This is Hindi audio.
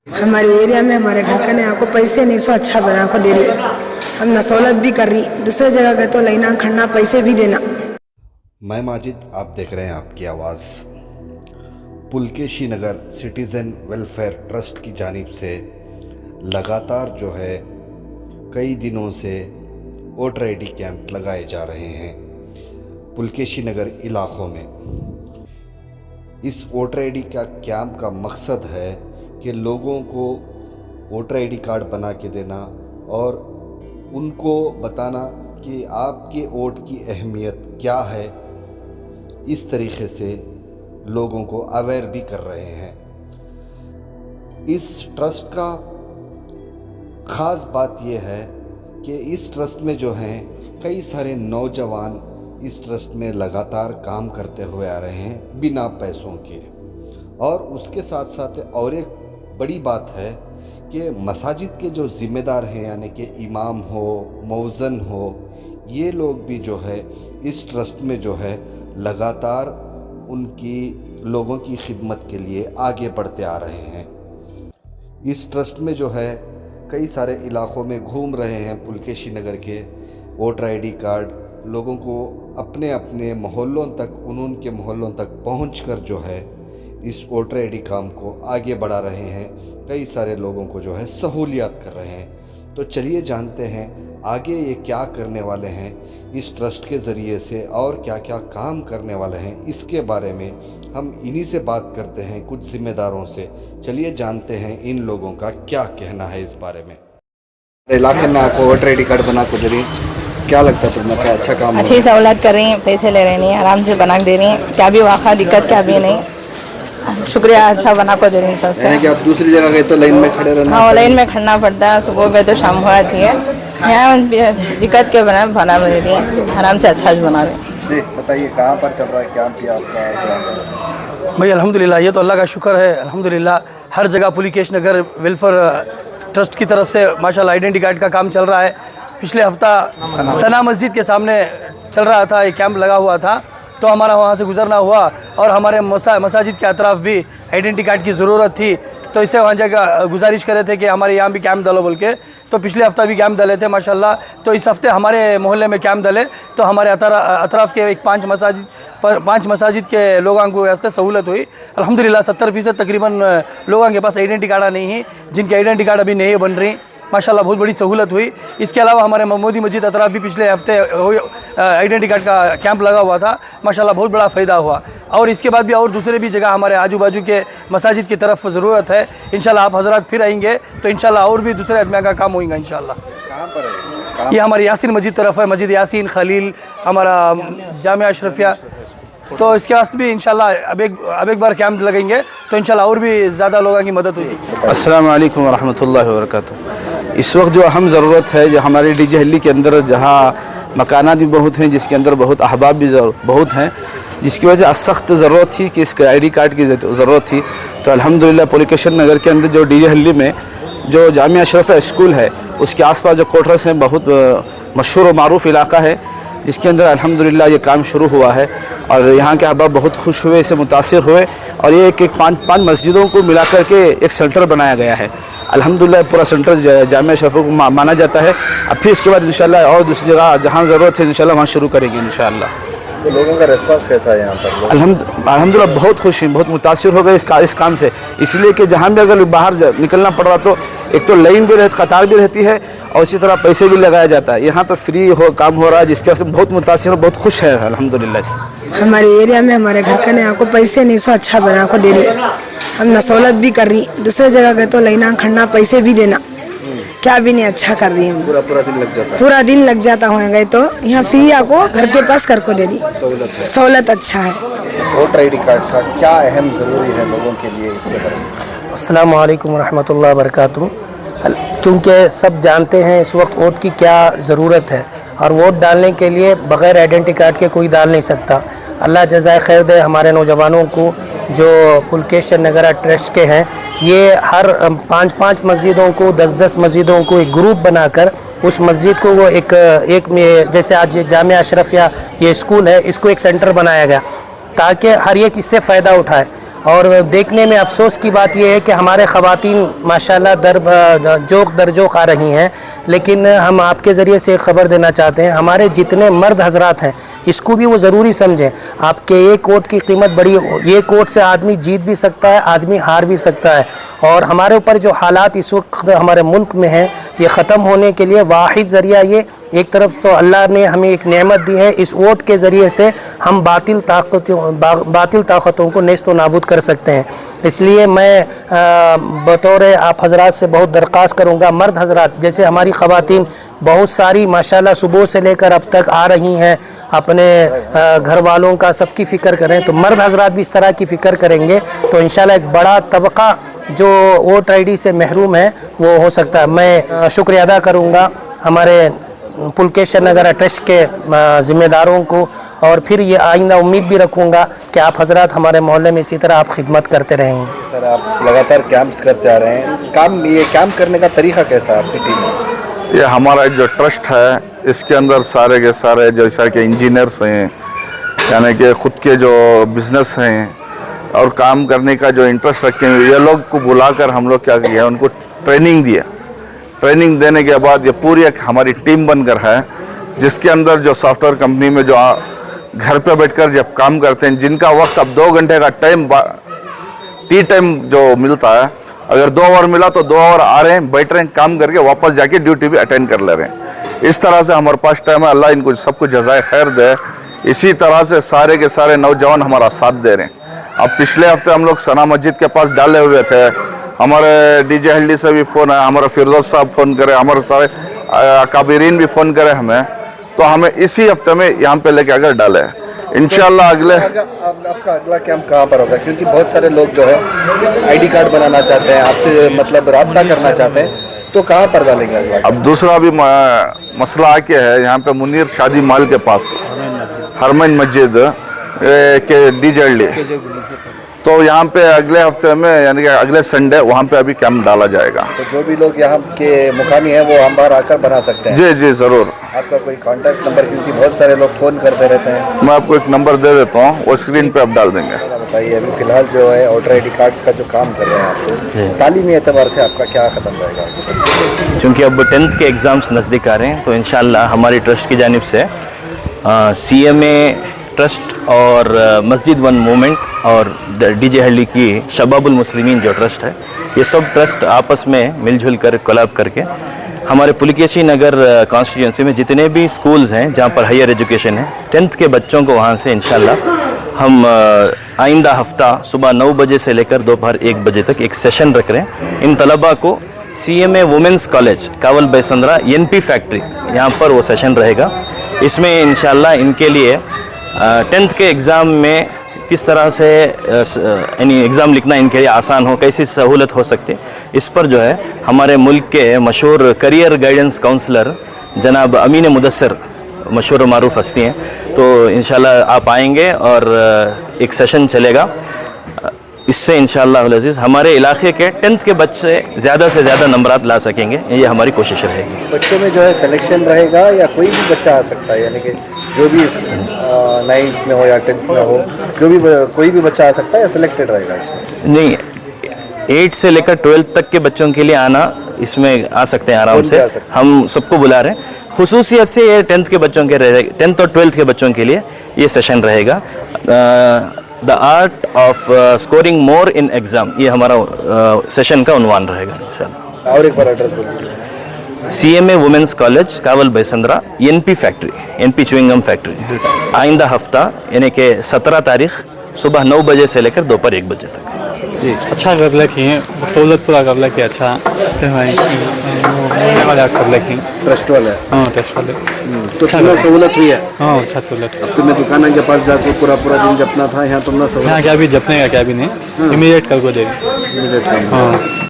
हमारे एरिया में हमारे घर का ने आपको पैसे नहीं सो अच्छा बना को दे रही, हम ना सहूलत भी कर रही, दूसरे जगह गए तो लेना खड़ना पैसे भी देना। मैं माजिद, आप देख रहे हैं आपकी आवाज़। पुलकेशी नगर सिटीज़न वेलफेयर ट्रस्ट की जानिब से लगातार जो है कई दिनों से वोटर आईडी कैंप लगाए जा रहे हैं पुलकेशी नगर इलाक़ों में। इस वोटर आईडी का कैंप का मकसद है कि लोगों को वोटर आईडी कार्ड बना के देना और उनको बताना कि आपके वोट की अहमियत क्या है। इस तरीक़े से लोगों को अवेयर भी कर रहे हैं। इस ट्रस्ट का ख़ास बात यह है कि इस ट्रस्ट में जो हैं कई सारे नौजवान इस ट्रस्ट में लगातार काम करते हुए आ रहे हैं बिना पैसों के। और उसके साथ साथ और एक बड़ी बात है कि मसाजिद के जो ज़िम्मेदार हैं यानी कि इमाम हो, मौज़न हो, ये लोग भी जो है इस ट्रस्ट में जो है लगातार उनकी लोगों की खिदमत के लिए आगे बढ़ते आ रहे हैं। इस ट्रस्ट में जो है कई सारे इलाक़ों में घूम रहे हैं पुलकेशी नगर के वोटर आईडी कार्ड लोगों को अपने अपने मोहल्लों तक, उनके मोहल्लों तक पहुंचकर जो है इस वोटर आईडी काम को आगे बढ़ा रहे हैं। कई सारे लोगों को जो है सहूलियत कर रहे हैं। तो चलिए जानते हैं आगे ये क्या करने वाले हैं इस ट्रस्ट के ज़रिए से और क्या क्या काम करने वाले हैं, इसके बारे में हम इन्हीं से बात करते हैं, कुछ ज़िम्मेदारों से। चलिए जानते हैं इन लोगों का क्या कहना है इस बारे में। इलाके में आपको वोटर आईडी कार्ड बना को दे रही, क्या लगता है तुम्हें, क्या अच्छा काम? अच्छी सहूलत कर रही हैं, पैसे ले रही नहीं, आराम से बना दे रही हैं, क्या भी वाक़ा दिक्कत क्या भी नहीं। शुक्रिया, अच्छा बना को दे रही हैं सबसे। कि आप दूसरी जगह गए तो लाइन में खड़े रहना? हाँ, लाइन में खड़ना पड़ता है, सुबह गए तो शाम हो जाती है। यहाँ दिक्कत के बना दे रही हैं, आराम से अच्छा बना रहे हैं। बताइए कहाँ पर चल रहा है कैंप या आपका? भाई अल्हम्दुलिल्लाह, ये तो अल्लाह का शुक्र है, अल्हम्दुलिल्लाह हर जगह पुलकेशी नगर वेलफेयर ट्रस्ट की तरफ से माशाल्लाह आइडेंटिटी कार्ड का काम चल रहा है। पिछले हफ्ता सना मस्जिद के सामने चल रहा था, ये कैंप लगा हुआ था, तो हमारा वहाँ से गुजरना हुआ और हमारे मसाजिद के अतराफ़ भी आइडेंटिटी कार्ड की ज़रूरत थी, तो इससे वहाँ जाकर गुजारिश कर रहे थे कि हमारे यहाँ भी कैंप डालो बोल के। तो पिछले हफ्ता भी कैंप डाले थे माशाल्लाह। तो इस हफ्ते हमारे मोहल्ले में कैंप डाले तो हमारे अतराफ़ के एक 5 मसाजिद के लोगों को वास्ते सहूलत हुई। अल्हम्दुलिल्लाह 70% तकरीबन लोगों के पास आइडेंटिटी कार्ड नहीं है, जिनकी आइडेंटिटी कार्ड अभी नहीं बन रही, माशाल्लाह बहुत बड़ी सहूलत हुई। इसके अलावा हमारे मोदी मस्जिद अतराफ़ भी पिछले हफ्ते आइडेंटिटी कार्ड का कैंप लगा हुआ था, माशाल्लाह बहुत बड़ा फ़ायदा हुआ। और इसके बाद भी और दूसरे भी जगह हमारे आजू बाजू के मसाजिद की तरफ ज़रूरत है। इंशाल्लाह आप हज़रात फिर आएंगे तो इंशाल्लाह और भी दूसरे आदमी का काम होगा इंशाल्लाह। कहाँ पर है? ये हमारी यासीन मस्जिद तरफ है, मस्जिद यासीन खलील, हमारा जामिया अशरफिया। तो इसके वास्ते भी इंशाल्लाह अब एक बार कैंप लगेंगे तो इंशाल्लाह और भी ज़्यादा लोगों की मदद होगी। अस्सलाम वालेकुम रहमतुल्लाहि व बरकातुहू। इस वक्त जो अहम ज़रूरत है, जो हमारे डीजे हल्ली के अंदर जहाँ मकानात भी बहुत हैं, जिसके अंदर बहुत अहबाब भी बहुत हैं, जिसकी वजह से सख्त ज़रूरत थी कि इसके आईडी कार्ड की ज़रूरत थी। तो अल्हम्दुलिल्लाह पुलकेशी नगर के अंदर जो डीजे हल्ली में जो जामिया अशरफिया स्कूल है, उसके आसपास जो क्वार्टर्स हैं, बहुत मशहूर और मारूफ इलाका है, जिसके अंदर अल्हम्दुलिल्लाह ये काम शुरू हुआ है और यहाँ के अहबाब बहुत खुश हुए, इससे मुतासिर हुए और ये एक 5 मस्जिदों को मिला करके एक सेंटर बनाया गया है। अल्हम्दुलिल्लाह पूरा सेंटर जामिया अशरफिया को माना जाता है। अब फिर इसके बाद इंशाल्लाह और दूसरी जगह जहाँ ज़रूरत है इंशाल्लाह वहाँ शुरू करेंगे इंशाल्लाह। तो लोगों का रिस्पांस कैसा है यहाँ पर? अल्हम्दुलिल्लाह बहुत खुश हैं, बहुत मुतासिर हो गए इस काम से, इसलिए कि जहाँ भी अगर बाहर निकलना पड़ रहा तो एक तो लाइन भी कतार भी रहती है और इसी तरह पैसे भी लगाया जाता है। यहाँ पर फ्री काम हो रहा है, जिसकी वजह से बहुत मुतासिर और बहुत खुश है अल्हम्दुलिल्लाह से। हमारे एरिया में हमारे घर का ने आपको पैसे नहीं सो अच्छा बना को दे रही, हम ना सहूलत भी कर रही, दूसरे जगह गए तो लेना खड़ना पैसे भी देना, क्या भी नहीं अच्छा कर रही है। पूरा दिन लग जाता है? पूरा दिन लग जाता हो गए तो यहाँ फ्री आपको घर के पास कर को दे दी, सहूलत अच्छा है। वोटर आईडी कार्ड का क्या अहम ज़रूरी है लोगों के लिए, इसके बारे में? अस्सलाम वालेकुम रहमतुल्लाहि व बरकातुहू। क्योंकि सब जानते हैं इस वक्त वोट की क्या ज़रूरत है और वोट डालने के लिए बग़ैर आइडेंटिटी कार्ड के कोई डाल नहीं सकता। अल्लाह जज़ाए खैर दे हमारे नौजवानों को जो पुलकेशी नगर ट्रस्ट के हैं, ये हर 5 मस्जिदों को 10 मस्जिदों को एक ग्रुप बनाकर उस मस्जिद को वो एक में, जैसे आज जामिया अशरफिया ये स्कूल है, इसको एक सेंटर बनाया गया ताकि हर एक इससे फ़ायदा उठाए। और देखने में अफसोस की बात यह है कि हमारे ख़वातीन माशाल्लाह दर जोक आ रही हैं, लेकिन हम आपके ज़रिए से एक ख़बर देना चाहते हैं, हमारे जितने मर्द हजरात हैं इसको भी वो ज़रूरी समझें। आपके एक वोट की कीमत बड़ी, एक वोट से आदमी जीत भी सकता है, आदमी हार भी सकता है। और हमारे ऊपर जो हालात इस वक्त हमारे मुल्क में हैं, ये ख़त्म होने के लिए वाहिद ज़रिया ये, एक तरफ तो अल्लाह ने हमें एक नेमत दी है, इस वोट के ज़रिए से हम बातिल ताकतों को नेस्त व नाबूद कर सकते हैं। इसलिए मैं बतौर आप हजरात से बहुत दरख्वास्त करूँगा, मर्द हजरात जैसे हमारी ख़वातीन बहुत सारी माशाल्लाह सुबह से लेकर अब तक आ रही हैं, अपने घर वालों का सबकी फ़िक्र करें, तो मर्द हजरात भी इस तरह की फ़िक्र करेंगे तो इंशाल्लाह एक बड़ा तबका जो वोट आईडी से महरूम है वो हो सकता है। मैं शुक्रिया अदा करूँगा हमारे पुलकेश नगर ट्रस्ट के ज़िम्मेदारों को, और फिर ये आइंदा उम्मीद भी रखूँगा कि आप हजरात हमारे मोहल्ले में इसी तरह आप खिदमत करते रहेंगे। सर, आप लगातार कैंप्स करते आ रहे हैं, ये कैंप करने का तरीका कैसा है आपकी टीम में? ये हमारा जो ट्रस्ट है इसके अंदर सारे के सारे जैसा कि इंजीनियर्स हैं, यानी कि ख़ुद के जो बिज़नेस हैं और काम करने का जो इंटरेस्ट रखे हैं, ये लोग को बुलाकर हम लोग क्या किया, उनको ट्रेनिंग दिया। ट्रेनिंग देने के बाद ये पूरी एक हमारी टीम बनकर है, जिसके अंदर जो सॉफ्टवेयर कंपनी में जो घर पे बैठकर जब काम करते हैं, जिनका वक्त अब 2 घंटे का टी टाइम जो मिलता है, अगर 2 आवर मिला तो 2 आवर आ रहे हैं, बैठ रहे हैं, काम करके वापस जाके ड्यूटी भी अटेंड कर ले रहे हैं। इस तरह से हमारे पास टाइम है, अल्लाह इनको सबको जज़ाए खैर दे। इसी तरह से सारे के सारे नौजवान हमारा साथ दे रहे हैं। अब पिछले हफ्ते हम लोग सना मस्जिद के पास डाले हुए थे, हमारे डीजे हल्दी से भी फ़ोन आया, हमारे फिरदौस साहब फ़ोन करे, हमारे सारे काबिरीन भी फ़ोन करे हमें, तो हमें इसी हफ्ते में यहाँ पे लेके आकर डाले इंशाल्लाह। आपका अगला कैंप कहाँ पर होगा? क्योंकि बहुत सारे लोग जो है आईडी कार्ड बनाना चाहते हैं, आपसे मतलब रब्ता करना चाहते हैं, तो कहाँ पर डालेंगे अगला? अब दूसरा भी मसला आके है यहाँ पे मुनीर शादी माल के पास हरमैन मस्जिद के डीजे, तो यहाँ पे अगले हफ्ते में यानी कि अगले संडे वहाँ पे अभी कैंप डाला जाएगा। तो जो भी लोग यहाँ के मुकामी हैं वो हम बार आकर बना सकते हैं? जी जी ज़रूर। आपका कोई कांटेक्ट नंबर, क्योंकि बहुत सारे लोग फ़ोन करते रहते हैं। मैं आपको एक नंबर दे देता हूँ, वो स्क्रीन पे आप डाल देंगे। बताइए, अभी फ़िलहाल जो है वोटर आई डी कार्ड्स का जो काम कर रहे हैं आपको, तालीमी एतबार से आपका क्या कदम रहेगा? चूँकि अब 10th के एग्ज़ाम्स नज़दीक आ रहे हैं, तो इंशाल्लाह हमारी ट्रस्ट की जानिब से CMA ट्रस्ट और मस्जिद वन मूवमेंट और डीजे हल्दी की शबाबुल मुस्लिमीन जो ट्रस्ट है, ये सब ट्रस्ट आपस में मिलजुल कर कोलैब करके हमारे पुलकेशी नगर कॉन्स्टिट्यूंसी में जितने भी स्कूल्स हैं जहाँ पर हायर एजुकेशन है, 10th के बच्चों को वहाँ से इंशाल्लाह हम आइंदा हफ्ता सुबह 9 बजे से लेकर दोपहर 1 बजे तक एक सेशन रख रहे हैं। इन तलबा को CMA women's college Kaval Byrasandra NP factory, यहाँ पर वो सेशन रहेगा। इसमें इंशाल्लाह इनके लिए 10th के एग्ज़ाम में किस तरह से यानी एग्ज़ाम लिखना इनके लिए आसान हो, कैसी सहूलत हो सकती है, इस पर जो है हमारे मुल्क के मशहूर करियर गाइडेंस काउंसलर जनाब अमीन मुदस्सर मशहूर और मारूफ हस्ती हैं, तो इंशाल्लाह आप आएंगे और एक सेशन चलेगा। इससे इंशाअल्लाह अज़ीज़ हमारे इलाके के 10th के बच्चे ज़्यादा से ज़्यादा नंबरात ला सकेंगे, ये हमारी कोशिश रहेगी। बच्चों में जो है सिलेक्शन रहेगा या कोई भी बच्चा आ सकता है, यानी कि जो भी 9th में हो या 10th में हो, जो भी कोई भी बच्चा आ सकता है या सिलेक्टेड रहेगा इसमें? नहीं, 8 से लेकर 12th तक के बच्चों के लिए आना इसमें आ सकते हैं आराम से, हम सबको बुला रहे हैं। खुसूसियत से ये 10th के बच्चों के 10th और 12th के बच्चों के लिए ये सेशन रहेगा। The art of scoring more in exam, ये हमारा सेशन का उन्वान रहेगा इंशाल्लाह। और एक बार एड्रेस बोलिए। CMA women's college Kaval Byrasandra NP factory, NP chewing gum factory. आइंदा हफ्ता यानी कि 17 तारीख सुबह 9 बजे से लेकर दोपहर 1 बजे तक। जी, अच्छा कबला किए, दौलत पूरा कबला किया, अच्छा वाले कबला किए, ट्रस्ट वाले। हाँ, ट्रस्ट वाले। तो तुमने सहूलत हुई है? हाँ, अच्छा सहूलत। तुम्हें दुकान के पास जाकर पूरा दिन जपना था, यहाँ तुमने सहूलत? यहाँ क्या भी जपने का क्या भी नहीं, इमीडिएट कर को देगा। हाँ।